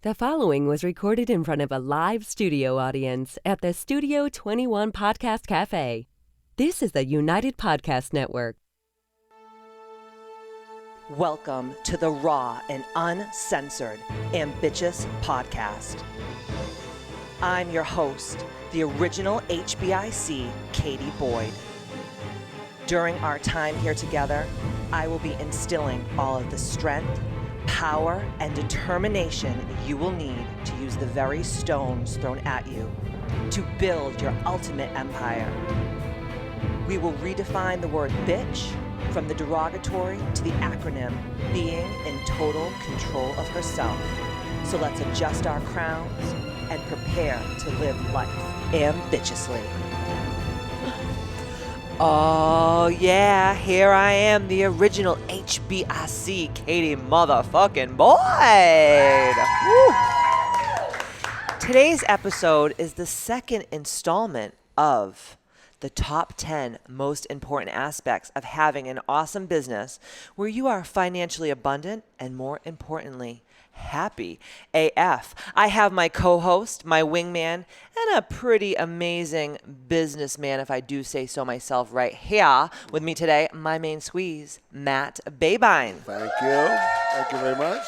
The following was recorded in front of a live studio audience at the Studio 21 Podcast Cafe. This is the United Podcast Network. Welcome to the raw and uncensored Ambitchious podcast. I'm your host, the original HBIC, Katie Boyd. During our time here together, I will be instilling all of the strength, power, and determination you will need to use the very stones thrown at you to build your ultimate empire. We will redefine the word bitch from the derogatory to the acronym being in total control of herself. So let's adjust our crowns and prepare to live life ambitiously. Oh yeah, here I am, the original HBIC Katie motherfucking Boyd. Woo. Today's episode is the second installment of the top 10 most important aspects of having an awesome business where you are financially abundant and, more importantly, happy AF. I have my co-host, my wingman, and a pretty amazing businessman, if I do say so myself, right here with me today, my main squeeze, Matt Babine. Thank you. Thank you very much.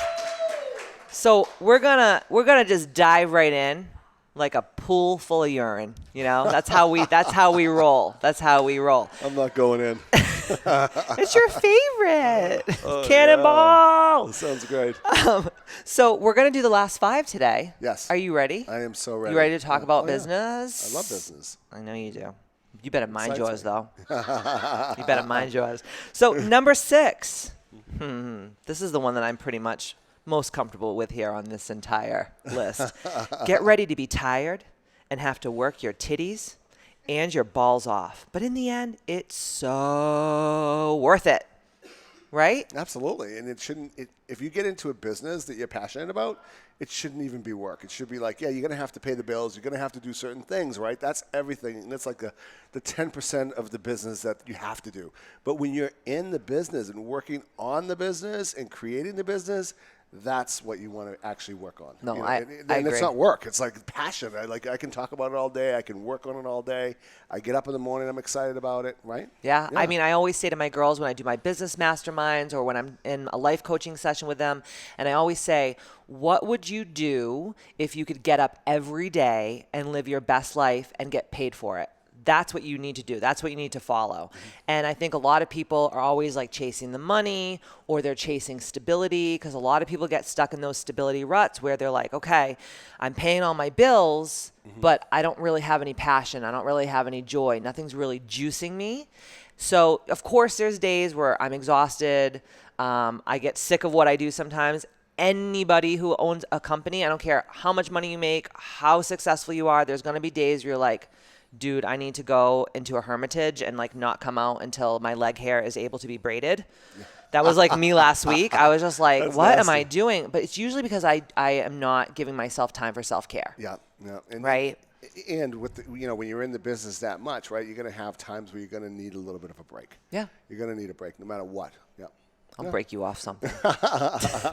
So we're gonna just dive right in like a pool full of urine. You know, that's how we roll. That's how we roll. I'm not going in. It's your favorite. Cannonball. Yeah. That sounds great. So we're going to do the last 5 today. Yes. Are you ready? I am so ready. You ready to talk about business? I love business. I know you do. You better mind Excites yours, me. though. You better mind yours. So number 6. This is the one that I'm pretty much most comfortable with here on this entire list. Get ready to be tired and have to work your titties and your balls off. But in the end, it's so worth it. Right? Absolutely. And it shouldn't, if you get into a business that you're passionate about, it shouldn't even be work. It should be like, yeah, you're going to have to pay the bills. You're going to have to do certain things, right? That's everything. And that's like the 10% of the business that you have to do. But when you're in the business and working on the business and creating the business, that's what you want to actually work on. No, you know? I and agree. it's not work. It's like passion. I can talk about it all day. I can work on it all day. I get up in the morning. I'm excited about it, right? Yeah. I mean, I always say to my girls when I do my business masterminds or when I'm in a life coaching session with them, and I always say, what would you do if you could get up every day and live your best life and get paid for it? That's what you need to do. That's what you need to follow. And I think a lot of people are always like chasing the money or they're chasing stability, because a lot of people get stuck in those stability ruts where they're like, okay, I'm paying all my bills, but I don't really have any passion. I don't really have any joy. Nothing's really juicing me. So of course there's days where I'm exhausted. I get sick of what I do sometimes. Anybody who owns a company, I don't care how much money you make, how successful you are, there's going to be days where you're like, dude, I need to go into a hermitage and like not come out until my leg hair is able to be braided. That was like me last week. I was just like, That's what nasty. am I doing? But it's usually because I am not giving myself time for self-care. Yeah. And, Right? And with when you're in the business that much, right, you're going to have times where you're going to need a little bit of a break. Yeah. You're going to need a break no matter what. Yeah. I'll break you off something.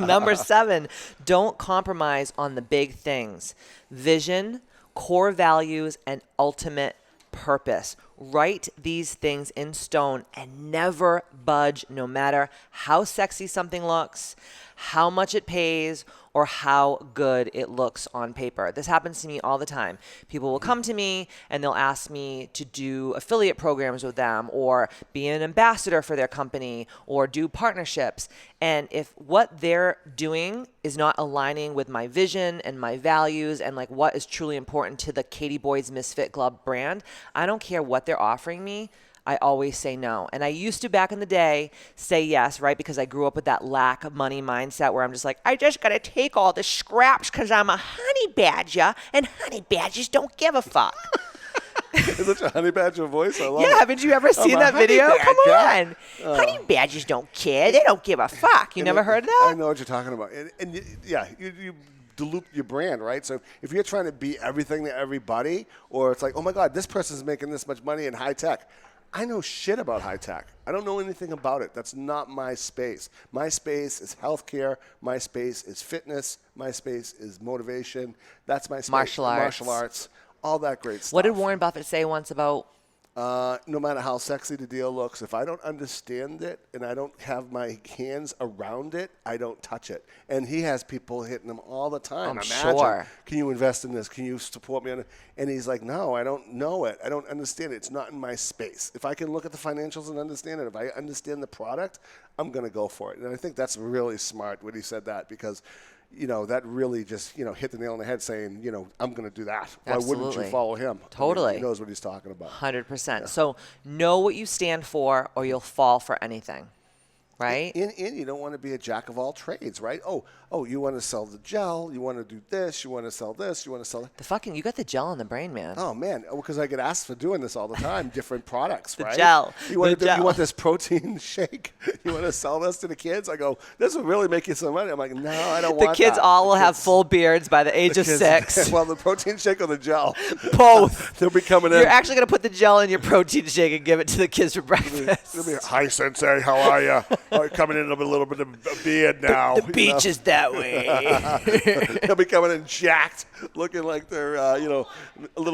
Number 7, don't compromise on the big things. Vision, core values, and ultimate purpose. Write these things in stone and never budge, no matter how sexy something looks, how much it pays, or how good it looks on paper. This happens to me all the time. People will come to me and they'll ask me to do affiliate programs with them or be an ambassador for their company or do partnerships. And if what they're doing is not aligning with my vision and my values and like what is truly important to the Katie Boyd's Misfit Club brand, I don't care what they're offering me. I always say no. And I used to back in the day say yes, right? Because I grew up with that lack of money mindset where I'm just like, I just got to take all the scraps because I'm a honey badger and honey badgers don't give a fuck. Is that your honey badger voice? I love it. Haven't you ever seen that video? Come on. Honey badgers don't care. They don't give a fuck. You never heard of that? I know what you're talking about. And you dilute your brand, right? So if you're trying to be everything to everybody, or it's like, oh my God, this person's making this much money in high tech. I know shit about high tech. I don't know anything about it. That's not my space. My space is healthcare. My space is fitness. My space is motivation. That's my space. Martial arts. Martial arts. All that great stuff. What did Warren Buffett say once about? No matter how sexy the deal looks, if I don't understand it and I don't have my hands around it, I don't touch it. And he has people hitting him all the time. I'm sure. Can you invest in this? Can you support me on it? And he's like, no, I don't know it. I don't understand it. It's not in my space. If I can look at the financials and understand it, if I understand the product, I'm going to go for it. And I think that's really smart when he said that, because that really just, hit the nail on the head saying, I'm going to do that. Why wouldn't you follow him? Totally. I mean, he knows what he's talking about. 100%. Yeah. So know what you stand for, or you'll fall for anything, right? And you don't want to be a jack of all trades, right? Oh, you want to sell the gel, you want to do this, you want to sell this, you want to sell that. You got the gel in the brain, man. Oh, man, because I get asked for doing this all the time, different products, right? Gel. You want this protein shake? You want to sell this to the kids? I go, this will really make you some money. I'm like, no, I don't want that. The kids all will have full beards by the age of 6. Well, the protein shake or the gel? Both. They'll be coming in. You're actually going to put the gel in your protein shake and give it to the kids for breakfast. It'll be, hi, Sensei, how are you? Coming in with a little bit of a beard now. The beach is that way. They'll be coming in jacked, looking like they're, a little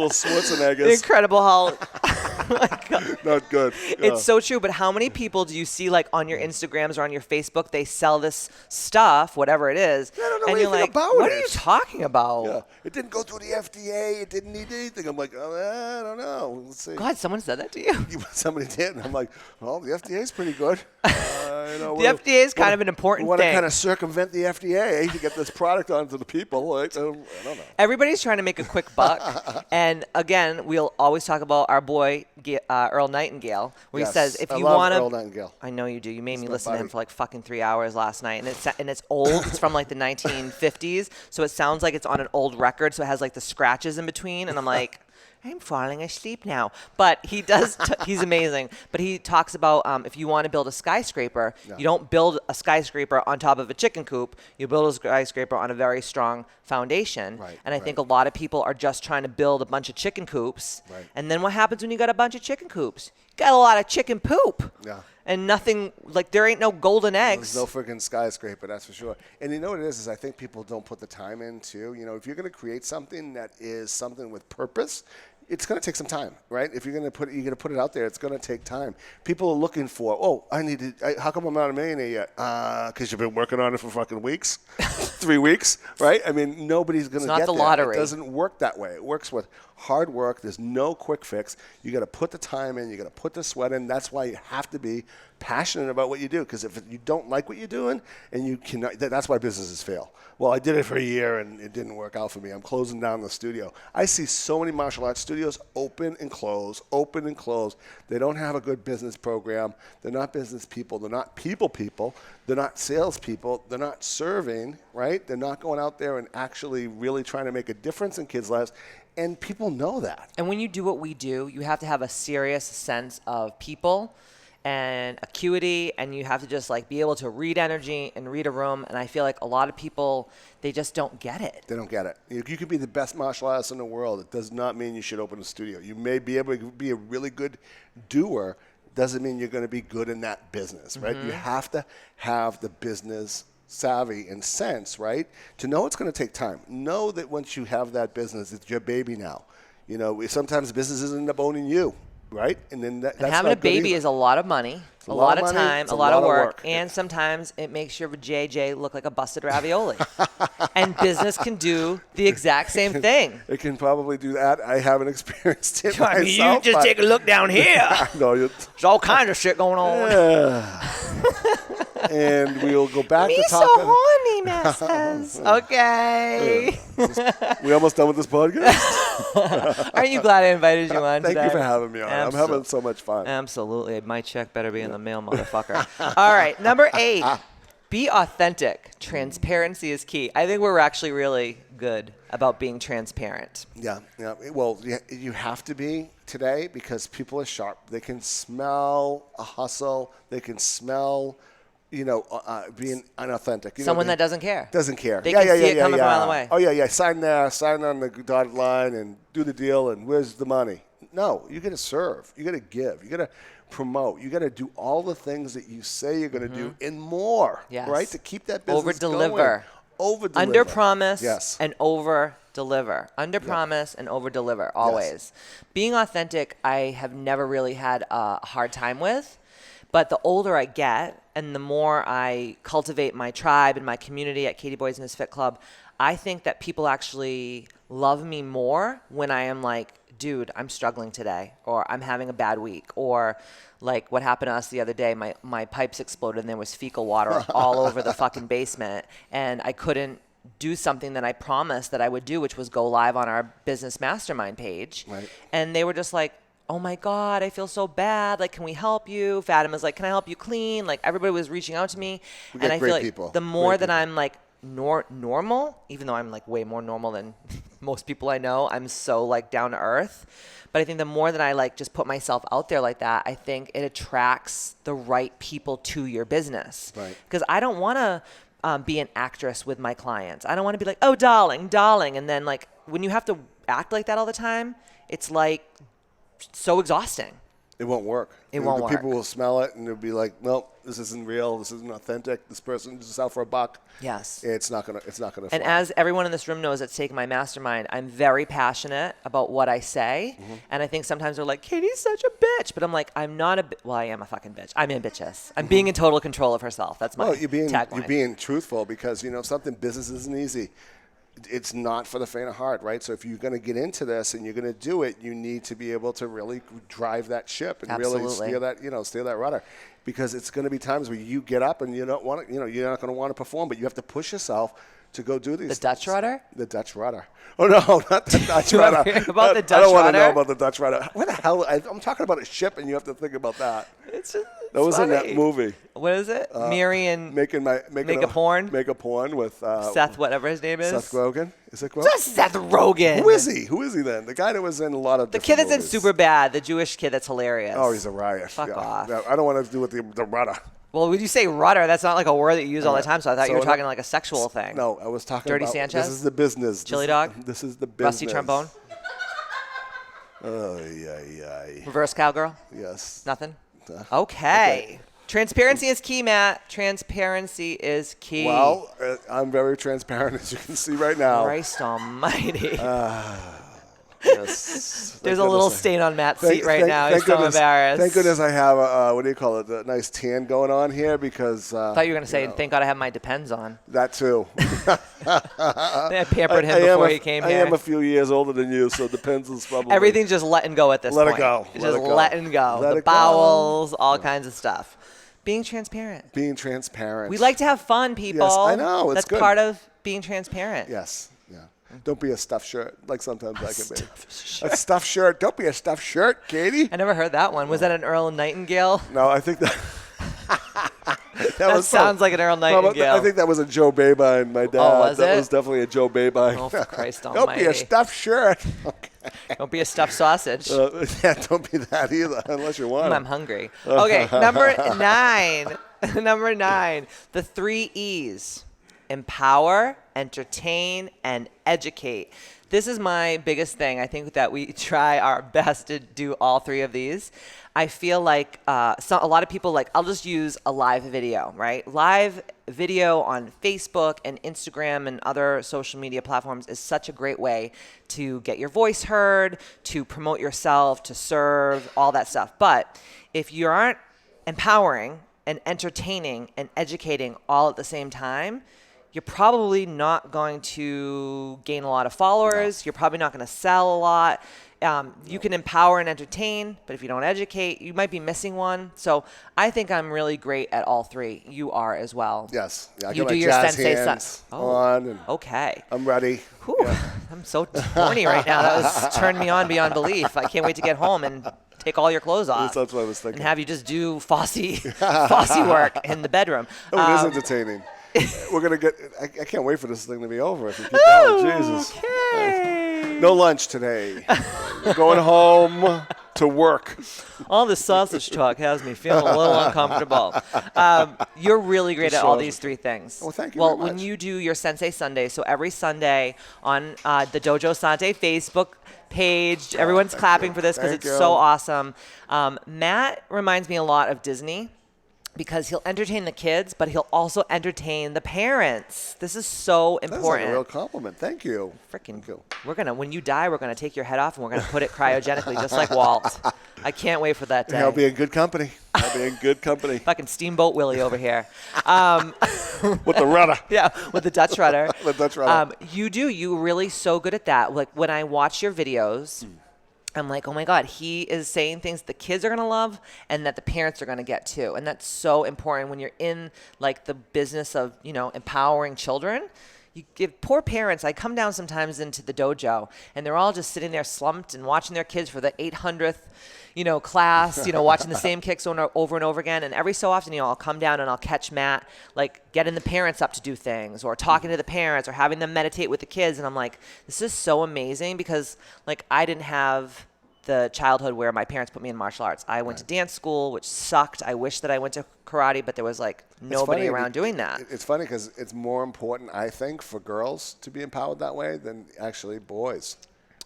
Schwarzeneggers. The Incredible Hulk. Oh my God. Not good. It's so true, but how many people do you see on your Instagrams or on your Facebook, they sell this stuff, whatever it is, I don't know and you're anything like, about what it. are you talking about? Yeah. It didn't go through the FDA. It didn't need anything. I'm like, I don't know. Let's see. God, someone said that to you? Somebody did. And I'm like, well, the FDA is pretty good. The FDA is kind of an important thing. We want to kind of circumvent the FDA to get this product onto the people. Right? I don't know. Everybody's trying to make a quick buck. And again, we'll always talk about our boy, Earl Nightingale, where he says, if you want to. Earl Nightingale. I know you do. You made me listen to him for fucking 3 hours last night. And it's old. It's from the 1950s. So it sounds like it's on an old record. So it has the scratches in between. And I'm like, I'm falling asleep now. But he does, he's amazing. But he talks about if you want to build a skyscraper, you don't build a skyscraper on top of a chicken coop. You build a skyscraper on a very strong foundation. Right, and I think a lot of people are just trying to build a bunch of chicken coops. Right. And then what happens when you got a bunch of chicken coops? You got a lot of chicken poop. Yeah. And nothing, there ain't no golden eggs. There's no freaking skyscraper, that's for sure. And you know what it is I think people don't put the time in, too. If you're going to create something that is something with purpose, it's going to take some time, right? If you're going to put it out there, it's going to take time. People are looking for, how come I'm not a millionaire yet? Because you've been working on it for fucking weeks, 3 weeks, right? I mean, nobody's going to get there. It's not the lottery. It doesn't work that way. It works with hard work. There's no quick fix. You got to put the time in. You got to put the sweat in. That's why you have to be passionate about what you do. Because if you don't like what you're doing, and you cannot, that's why businesses fail. Well, I did it for a year and it didn't work out for me. I'm closing down the studio. I see so many martial arts studios open and close, open and close. They don't have a good business program. They're not business people. They're not people. They're not salespeople. They're not serving, right? They're not going out there and actually really trying to make a difference in kids' lives. And people know that. And when you do what we do, you have to have a serious sense of people and acuity, and you have to just be able to read energy and read a room. And I feel like a lot of people, they just don't get it. They don't get it. You could be the best martial artist in the world. It does not mean you should open a studio. You may be able to be a really good doer. Doesn't mean you're going to be good in that business, right? You have to have the business savvy and sense, right? To know it's going to take time. Know that once you have that business, it's your baby now. Sometimes businesses end up owning you. Right? And then that's having a baby is a lot of money, a lot of time, a lot of work, and sometimes it makes your JJ look like a busted ravioli. And business can do the exact same thing. It can probably do that. I haven't experienced it I mean, you just take a look down here. There's all kinds of shit going on. Yeah. And we'll go back to talking. Me so horny, messes. Okay. We almost done with this podcast? Aren't you glad I invited you on Thank today? you for having me on. I'm having so much fun. Absolutely. My check better be in the mail, motherfucker. All right. Number 8. Be authentic. Transparency is key. I think we're actually really good about being transparent. Yeah. Well, you have to be today because people are sharp. They can smell a hustle. They can smell being unauthentic. Someone that doesn't care. Doesn't care. They can see it coming from a mile away. Oh, yeah. Sign there. Sign on the dotted line and do the deal. And where's the money? No, you got to serve. You got to give. You got to promote. You got to do all the things that you say you're going to do and more, Yes. right? To keep that business Over-deliver. going. Over-deliver. Under promise Yes. and over deliver. Under promise and over deliver, always. Being authentic, I have never really had a hard time with. But the older I get and the more I cultivate my tribe and my community at Katie Boys Misfit Club, I think that people actually love me more when I am like, dude, I'm struggling today, or I'm having a bad week, or like what happened to us the other day, my pipes exploded and there was fecal water all over the fucking basement, and I couldn't do something that I promised that I would do, which was go live on our business mastermind page. Right. And they were just like, oh my God, I feel so bad. Like, can we help you? Fatima's like, can I help you clean? Like, everybody was reaching out to me. We And got I great feel like people. the more Great that people. I'm like normal, even though I'm like way more normal than most people I know, I'm so like down to earth. But I think the more that I like just put myself out there like that, I think it attracts the right people to your business. Right. Because I don't want to be an actress with my clients. I don't want to be like, oh, darling, darling. And then like when you have to act like that all the time, it's like so exhausting. It won't work. It won't the work. People will smell it and they'll be like, "Nope, this isn't real. This isn't authentic. This person is just out for a buck." Yes. It's not gonna. It's not gonna. And fly. as everyone in this room knows that's taking my mastermind, I'm very passionate about what I say. And I think sometimes they're like, Katie's such a bitch. But I'm like, I'm not a well, I am a fucking bitch. I'm ambitious. I'm being in total control of herself. That's my Well, you're tagline. being truthful because something. Business isn't easy. It's not for the faint of heart, right? So if you're going to get into this and you're going to do it, you need to be able to really drive that ship and really Absolutely. steer that rudder, because it's going to be times where you get up and you don't want to, you're not going to want to perform, but you have to push yourself to go do these. The Dutch rudder? The Dutch rudder. Oh no, not the Dutch You ever rudder. hear about the I Dutch don't want to know rudder? about the Dutch rudder. What the hell? I'm talking about a ship, and you have to think about that. It's just That was in funny. that movie. What is it? Miri and Make a porn? Make a porn with Seth, whatever his name is. Seth Rogen. Is it Rogen? Just Seth Rogen. Who is he? Who is he then? The guy that was in a lot of The kid that's in movies. Superbad, the Jewish kid that's hilarious. Oh, he's a riot. Fuck off. No, I don't want to do with the rudder. Well, when you say rudder, that's not like a word that you use all the time, so I thought you were So talking like a sexual thing. No, I was talking Dirty about Sanchez? This is the business. Chili dog? This is the business. Rusty trombone? Oh, yeah. Reverse cowgirl? Yes. Nothing? Okay. Okay. Transparency is key, Matt. Transparency is key. Well, I'm very transparent, as you can see right now. Christ almighty. Yes. There's a little stain on Matt's seat right now. He's so embarrassed. Thank goodness I have a nice tan going on here, because I thought you were going to say, thank God I have my Depends on. that too. I pampered him before he came I here. am a few years older than you, so Depends is probably Everything's just letting go at this Let it point. go. It's Let just it go. letting go. Let The it go. bowels, all kinds of stuff. Being transparent. being transparent. We like to have fun, people. Yes, I know. It's That's good. part of being transparent. Yes. Yeah. Don't be a stuffed shirt like sometimes I can be. A stuffed shirt. Don't be a stuffed shirt, Katie. I never heard that one. Was that an Earl Nightingale? No, I think that. That sounds like an Earl Nightingale. I think that was a Joe Babine, my dad. Oh, was that it? was definitely a Joe Babine. Oh, for Christ Don't almighty. be a stuffed shirt. Don't be a stuffed sausage. Yeah, don't be that either, unless you want. I'm hungry. Okay, number 9. Number 9. The 3 E's. Empower, entertain, and educate. This is my biggest thing. I think that we try our best to do all 3 of these. I feel like a lot of people I'll just use a live video, right? Live video on Facebook and Instagram and other social media platforms is such a great way to get your voice heard, to promote yourself, to serve, all that stuff. But if you aren't empowering and entertaining and educating all at the same time, you're probably not going to gain a lot of followers. You're probably not going to sell a lot. You can empower and entertain, but if you don't educate, you might be missing one. So I think I'm really great at all 3. You are as well. Yes. Yeah, I You got do my your jazz sensei hands Oh, on. And okay. I'm ready. Whew, Yeah. I'm so horny right now. That was turned me on beyond belief. I can't wait to get home and take all your clothes off. That's what I was thinking. And have you just do Fosse work in the bedroom. Oh, it is entertaining. We're going to get – I can't wait for this thing to be over. If you keep going. Jesus. Okay. No lunch today. We're going home. to work. All this sausage talk has me feeling a little uncomfortable. You're really great at all these 3 things. Well, thank you Well, very much. when you do your Sensei Sunday, so every Sunday on the Dojo Sante Facebook page, everyone's clapping for this because it's so awesome. Matt reminds me a lot of Disney, because he'll entertain the kids, but he'll also entertain the parents. This is so important. That's like a real compliment. Thank you. Freaking, when you die, we're gonna take your head off and we're gonna put it cryogenically, just like Walt. I can't wait for that day. I'll be in good company. Fucking Steamboat Willie over here. With the rudder. Yeah, with the Dutch rudder. The Dutch rudder. You're really so good at that. Like when I watch your videos, I'm like, oh my God, he is saying things the kids are going to love and that the parents are going to get too. And that's so important when you're in like the business of, empowering children. You give poor parents, I come down sometimes into the dojo and they're all just sitting there slumped and watching their kids for the 800th, class, watching the same kicks over and over again. And every so often, I'll come down and I'll catch Matt, like getting the parents up to do things or talking to the parents or having them meditate with the kids. And I'm like, this is so amazing because like I didn't have the childhood where my parents put me in martial arts. I went to dance school, which sucked. I wish that I went to karate, but there was like nobody around doing that. It's funny because it's more important, I think, for girls to be empowered that way than actually boys.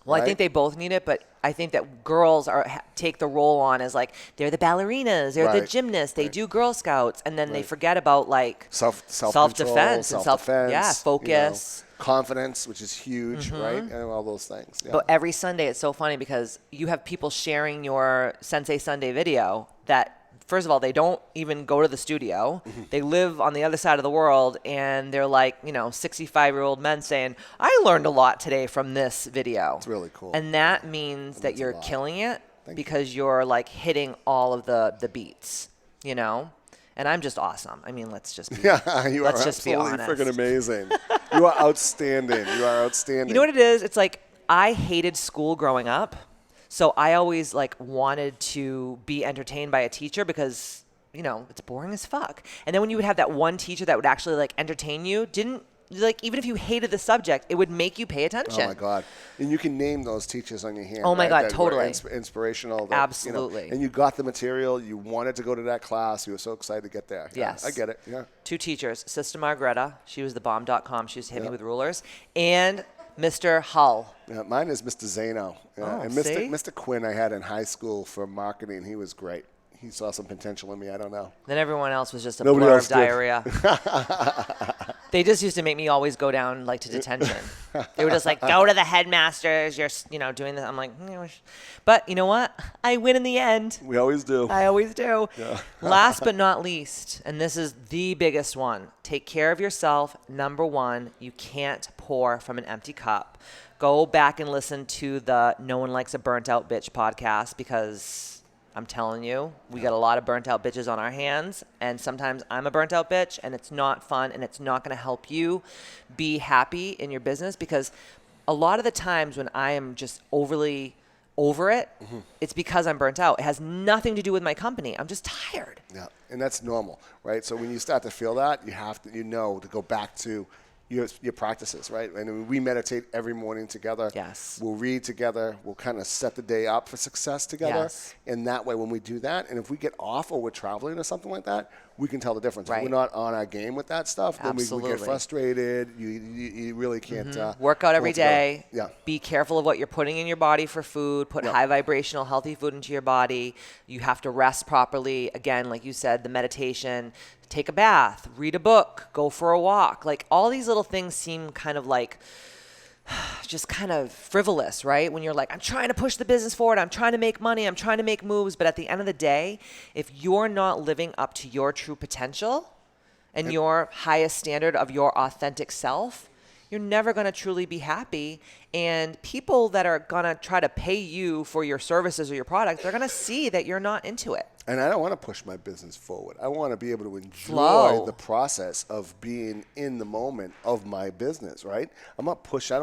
Well, right? I think they both need it, but I think that girls take the role on as like they're the ballerinas, they're the gymnasts, they do Girl Scouts, and then they forget about like self-defense and focus. Confidence, which is huge, right? And all those things. Yeah. But every Sunday, it's so funny because you have people sharing your Sensei Sunday video that, first of all, they don't even go to the studio. They live on the other side of the world, and they're like, 65-year-old men saying, I learned a lot today from this video. It's really cool. And that means that you're killing it because you're like hitting all of the beats, And I'm just awesome. I mean, let's just be you are absolutely freaking amazing. You are outstanding. You know what it is? It's like I hated school growing up. So I always like wanted to be entertained by a teacher because, it's boring as fuck. And then when you would have that one teacher that would actually like entertain you, even if you hated the subject, it would make you pay attention. Oh my God. And you can name those teachers on your hand. Oh my God, that totally. Inspirational. Absolutely. And you got the material. You wanted to go to that class. You were so excited to get there. Yes. I get it. Yeah. 2 teachers, Sister Margareta, she was the bomb.com. She used to hit me with rulers. And Mr. Hull. Yeah, mine is Mr. Zano. Yeah. And Mr. Quinn I had in high school for marketing. He was great. He saw some potential in me. I don't know. Then everyone else was just a blur of diarrhea. They just used to make me always go down like to detention. They were just like, go to the headmasters. You're, doing this. I'm like, but you know what? I win in the end. We always do. I always do. Yeah. Last but not least, and this is the biggest one, take care of yourself. Number 1, you can't pour from an empty cup. Go back and listen to the No One Likes a Burnt Out Bitch podcast because I'm telling you, we got a lot of burnt out bitches on our hands, and sometimes I'm a burnt out bitch, and it's not fun, and it's not going to help you be happy in your business because a lot of the times when I am just overly over it, it's because I'm burnt out. It has nothing to do with my company. I'm just tired. Yeah, and that's normal, right? So when you start to feel that, you have to, to go back to your practices, right? And we meditate every morning together. Yes. We'll read together. We'll kind of set the day up for success together. Yes. And that way, when we do that, and if we get off or we're traveling or something like that, we can tell the difference. Right. If we're not on our game with that stuff, then we get frustrated. You really can't work out every day. Yeah. Be careful of what you're putting in your body for food. Put high vibrational, healthy food into your body. You have to rest properly. Again, like you said, the meditation. Take a bath, read a book, go for a walk. Like all these little things seem kind of like just kind of frivolous, right? When you're like, I'm trying to push the business forward. I'm trying to make money. I'm trying to make moves. But at the end of the day, if you're not living up to your true potential and your highest standard of your authentic self, you're never going to truly be happy. And people that are going to try to pay you for your services or your product, they're going to see that you're not into it. And I don't want to push my business forward. I want to be able to enjoy the process of being in the moment of my business, right? I don't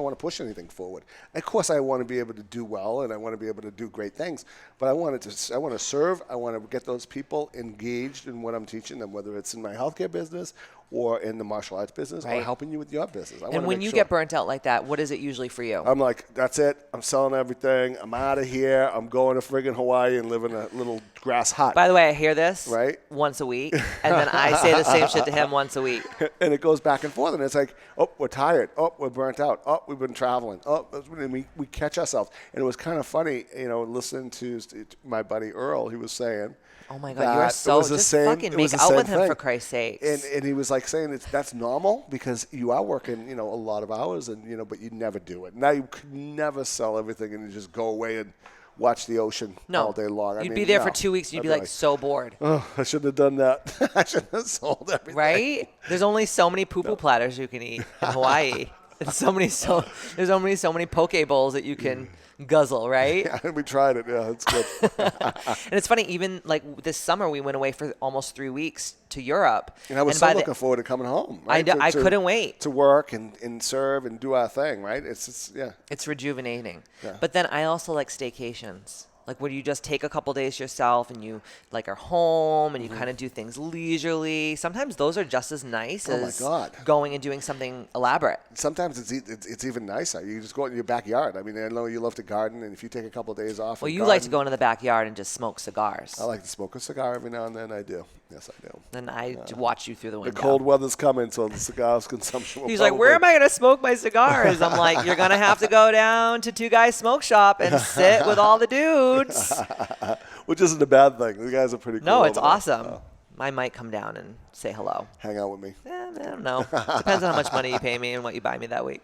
want to push anything forward. Of course, I want to be able to do well and I want to be able to do great things, but I want to serve. I want to get those people engaged in what I'm teaching them, whether it's in my healthcare business or in the martial arts business or Right. helping you with your business. And when you get burnt out like that, what is it usually for you? I'm like, that's it. I'm selling everything. I'm out of here. I'm going to friggin' Hawaii and live in a little grass hut. By the way, I hear this Right. once a week, and then I say the same shit to him once a week. And it goes back and forth, and it's like, oh, we're tired. Oh, we're burnt out. Oh, we've been traveling. Oh, and we catch ourselves. And it was kind of funny, listening to my buddy Earl. He was saying, Oh my God, you're so just fucking make out with him for Christ's sakes. And he was like saying that's normal because you are working, a lot of hours, and but you never do it. Now you could never sell everything and you just go away and watch the ocean all day long. You'd be there for 2 weeks and you'd be like so bored. Oh, I shouldn't have done that. I shouldn't have sold everything. Right? There's only so many poo-poo platters you can eat in Hawaii. And there's only so many poke bowls that you can guzzle, right? Yeah, we tried it. Yeah, it's good. And it's funny, even like this summer, we went away for almost 3 weeks to Europe. And I was so looking forward to coming home. Right? I couldn't wait. To work and serve and do our thing, right? It's rejuvenating. Yeah. But then I also like staycations. Like where you just take a couple days yourself and you like are home and you kind of do things leisurely. Sometimes those are just as nice as going and doing something elaborate. Sometimes it's even nicer. You just go out in your backyard. I mean, I know you love to garden, and if you take a couple of days off. Well, you like to go into the backyard and just smoke cigars. I like to smoke a cigar every now and then. I do. Yes, I do. And I watch you through the window. The cold weather's coming, so the cigars consumption will He's like, where am I going to smoke my cigars? I'm like, you're going to have to go down to Two Guys Smoke Shop and sit with all the dudes. Which isn't a bad thing. The guys are pretty cool. No, it's awesome. I might come down and say hello. Hang out with me. I don't know. Depends on how much money you pay me and what you buy me that week.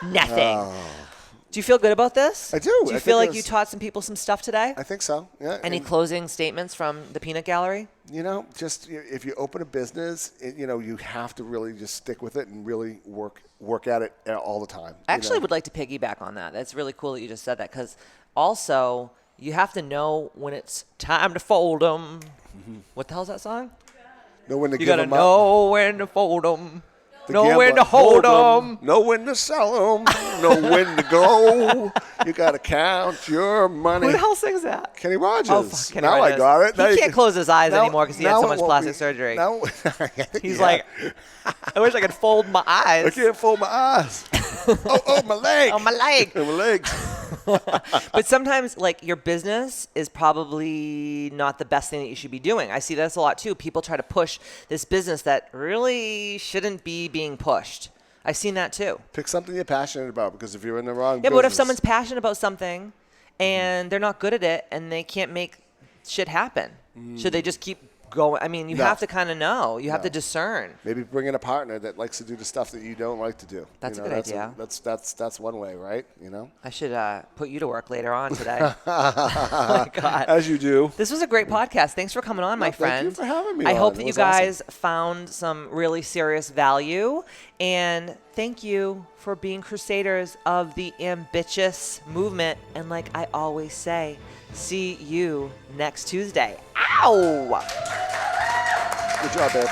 Nothing. Do you feel good about this? I do. Do you feel like you taught some people some stuff today? I think so, yeah. Any closing statements from the peanut gallery? Just if you open a business, you have to really just stick with it and really work at it all the time. I actually would like to piggyback on that. That's really cool that you just said that, because also you have to know when it's time to fold them. Mm-hmm. What the hell's that song? Know when to you got to know when to fold them. Know gambler. when to hold them. Know when to sell them. Know when to go. You got to count your money. Who the hell sings that? Kenny Rogers. Oh, fuck, Kenny now Rogers. I got it. He can't close his eyes anymore because he had so much plastic surgery. He's like, I wish I could fold my eyes. I can't fold my eyes. oh, my leg. Oh, my leg. My legs. But sometimes, like, your business is probably not the best thing that you should be doing. I see this a lot, too. People try to push this business that really shouldn't be being pushed. I've seen that, too. Pick something you're passionate about, because if you're in the wrong business. Yeah, but what if someone's passionate about something and they're not good at it and they can't make shit happen? Should they just keep going? I mean, you have to kind of know. You have to discern. Maybe bring in a partner that likes to do the stuff that you don't like to do. That's a good idea. That's one way, right? I should put you to work later on today. Oh my God. As you do. This was a great podcast. Thanks for coming on, my friend. Thank you for having me. I hope that you guys found some really serious value, and thank you for being crusaders of the Ambitchious movement. And like I always say, see you next Tuesday. Ow! Good job, babe.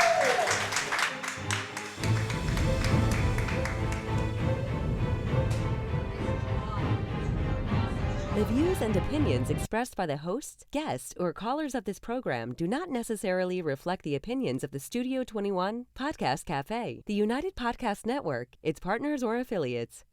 The views and opinions expressed by the hosts, guests, or callers of this program do not necessarily reflect the opinions of the Studio 21 Podcast Cafe, the United Podcast Network, its partners, or affiliates.